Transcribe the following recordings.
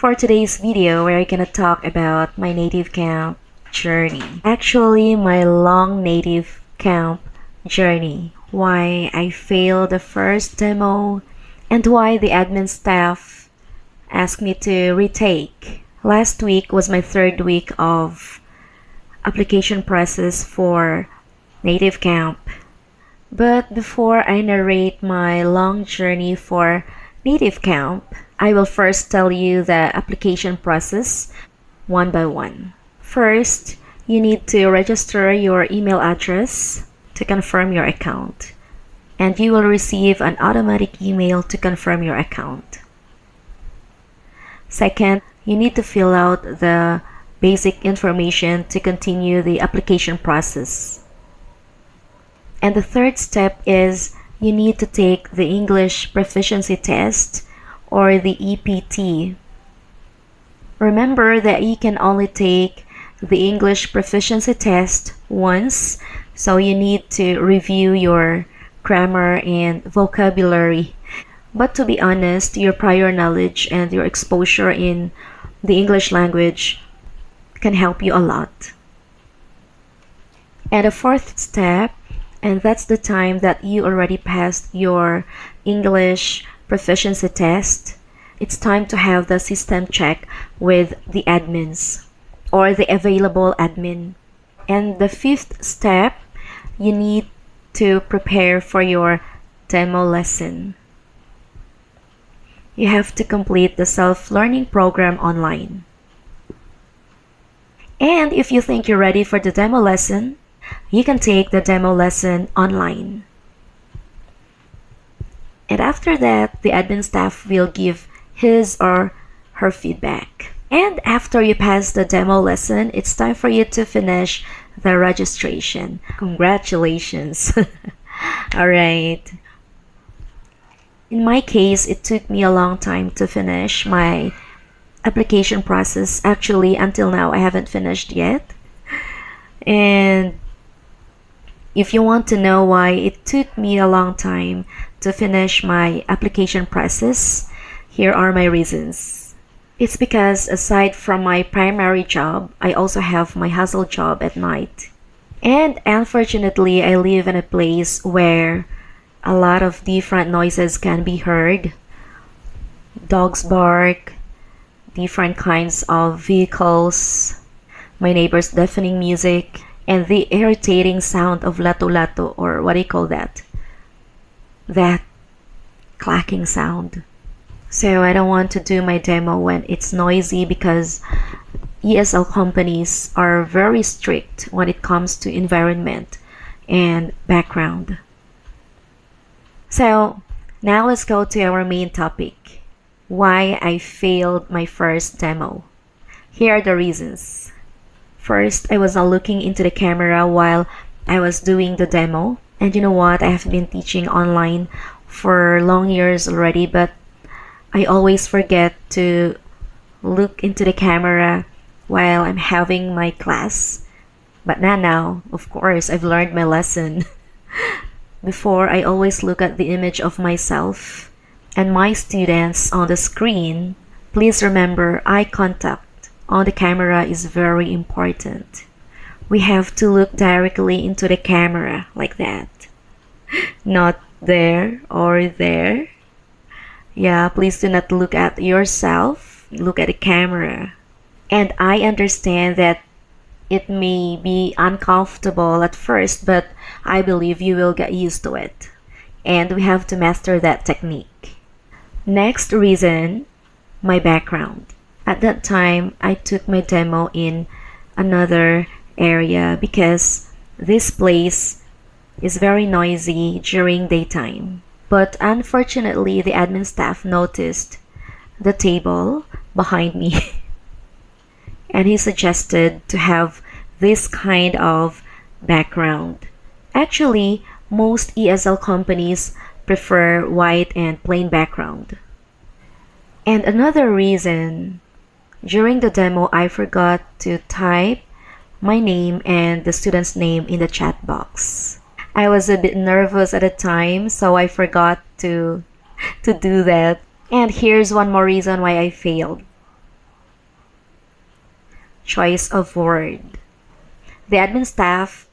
For today's video, we're gonna talk about my native camp journey. Actually, my long native camp journey. Why I failed the first demo and why the admin staff asked me to retake. Last week was my third week of application process for native camp. But before I narrate my long journey for native camp, I will first tell you the application process one by one. First, you need to register your email address to confirm your account, and you will receive an automatic email to confirm your account. Second, you need to fill out the basic information to continue the application process. And the third step is you need to take the English proficiency test or the EPT. Remember that you can only take the English proficiency test once, so you need to review your grammar and vocabulary. But to be honest, your prior knowledge and your exposure in the English language can help you a lot. And the fourth step, and that's the time that you already passed your English proficiency test, it's time to have the system check with the admins or the available admin. And the fifth step, you need to prepare for your demo lesson. You have to complete the self-learning program online. And if you think you're ready for the demo lesson, you can take the demo lesson online. And after that, the admin staff will give his or her feedback. And after you pass the demo lesson, it's time for you to finish the registration. Congratulations! Alright. In my case, it took me a long time to finish my application process. Actually, until now, I haven't finished yet. And if you want to know why it took me a long time to finish my application process, here are my reasons. It's because aside from my primary job, I also have my hustle job at night. And unfortunately, I live in a place where a lot of different noises can be heard. Dogs bark, different kinds of vehicles, my neighbor's deafening music, and the irritating sound of lato-lato, or what do you call that? That clacking sound. So I don't want to do my demo when it's noisy because ESL companies are very strict when it comes to environment and background. So now let's go to our main topic. Why I failed my first demo. Here are the reasons. First, I was not looking into the camera while I was doing the demo. And you know what? I have been teaching online for long years already, but I always forget to look into the camera while I'm having my class. But now, of course, I've learned my lesson. Before, I always look at the image of myself and my students on the screen. Please remember, eye contact on the camera is very important. We have to look directly into the camera like that. Not there or there. Yeah, please do not look at yourself. Look at the camera. And I understand that it may be uncomfortable at first, but I believe you will get used to it. And we have to master that technique. Next reason, my background. At that time, I took my demo in another area because this place is very noisy during daytime. But unfortunately, the admin staff noticed the table behind me and he suggested to have this kind of background. Actually, most ESL companies prefer white and plain background. And another reason, during the demo, I forgot to type my name and the student's name in the chat box. I was a bit nervous at the time, so I forgot to do that. And here's one more reason why I failed. choice of word. The admin staff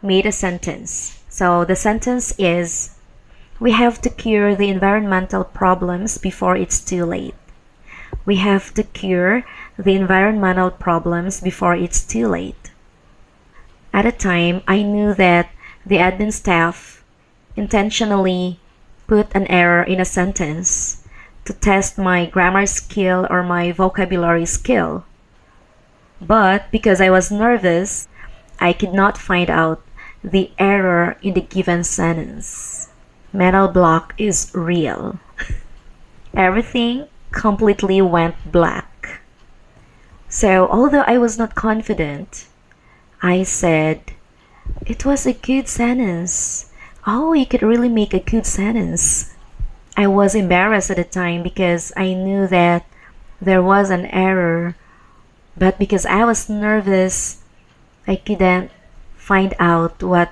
made a sentence. So the sentence is, we have to cure the environmental problems before it's too late. We have to cure the environmental problems before it's too late. At the time, I knew that the admin staff intentionally put an error in a sentence to test my grammar skill or my vocabulary skill. But because I was nervous, I could not find out the error in the given sentence. Mental block is real. Everything completely went black. So although I was not confident, I said, it was a good sentence. Oh, you could really make a good sentence. I was embarrassed at the time because I knew that there was an error, but because I was nervous, I couldn't find out what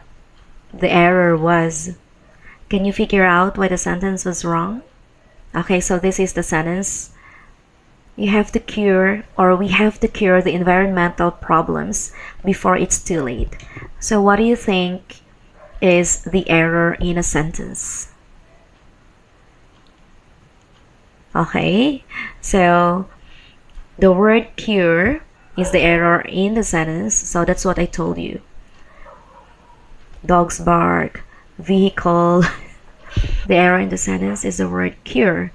the error was. Can you figure out why the sentence was wrong? Okay, so this is the sentence. You have to cure, or we have to cure the environmental problems before it's too late. So what do you think is the error in a sentence? Okay, so the word cure is the error in the sentence. So that's what I told you. Dogs bark, vehicle. The error in the sentence is the word cure,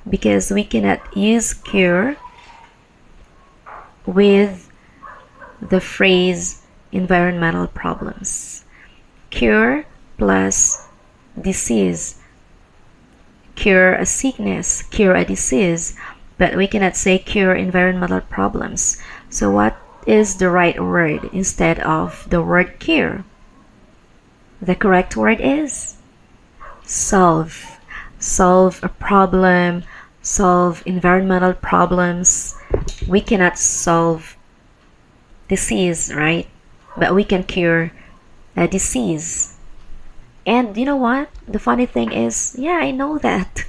because we cannot use cure with the phrase environmental problems. Cure plus disease. Cure a sickness, cure a disease, but we cannot say cure environmental problems. So what is the right word instead of the word cure? The correct word is solve. Solve a problem, solve environmental problems. We cannot solve disease, right? But we can cure a disease. And you know what? The funny thing is, yeah, I know that.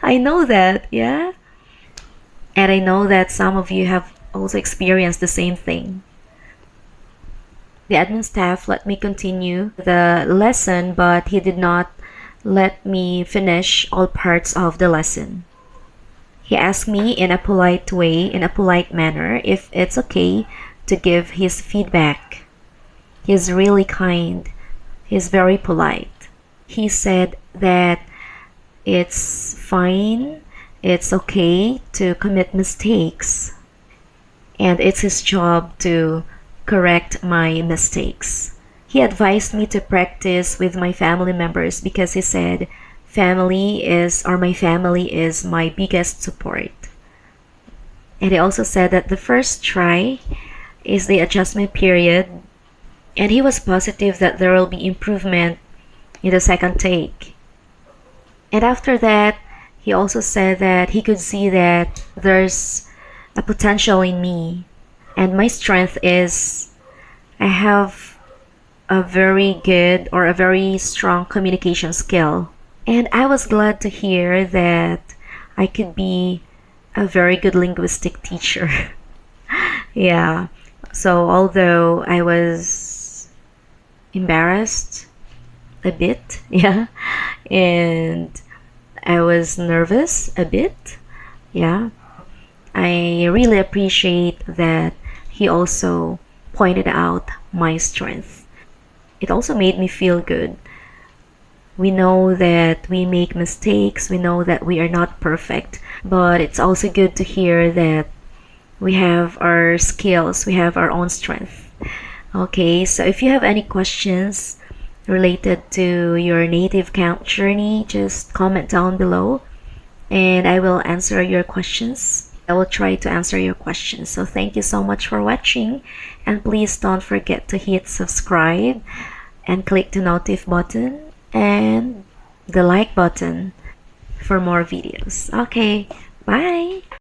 I know that, yeah? And I know that some of you have also experienced the same thing. The admin staff let me continue the lesson, but he did not let me finish all parts of the lesson. He asked me in a polite way, in a polite manner, if it's okay to give his feedback. He's really kind. He's very polite. He said that it's fine, it's okay to commit mistakes, and it's his job to correct my mistakes. He advised me to practice with my family members because he said my family is my biggest support. And he also said that the first try is the adjustment period, and he was positive that there will be improvement in the second take. And after that, he also said that he could see that there's a potential in me, and my strength is I have a very good or a very strong communication skill. And I was glad to hear that I could be a very good linguistic teacher. Yeah. So although I was embarrassed a bit, yeah, and I was nervous a bit, yeah, I really appreciate that he also pointed out my strength. It also made me feel good. We know that we make mistakes, we know that we are not perfect, but it's also good to hear that we have our skills, we have our own strength. Okay, so if you have any questions related to your native count journey, just comment down below and I will answer your questions. I will try to answer your questions. So thank you so much for watching, and please don't forget to hit subscribe and click the notif button and the like button for more videos. Okay, bye!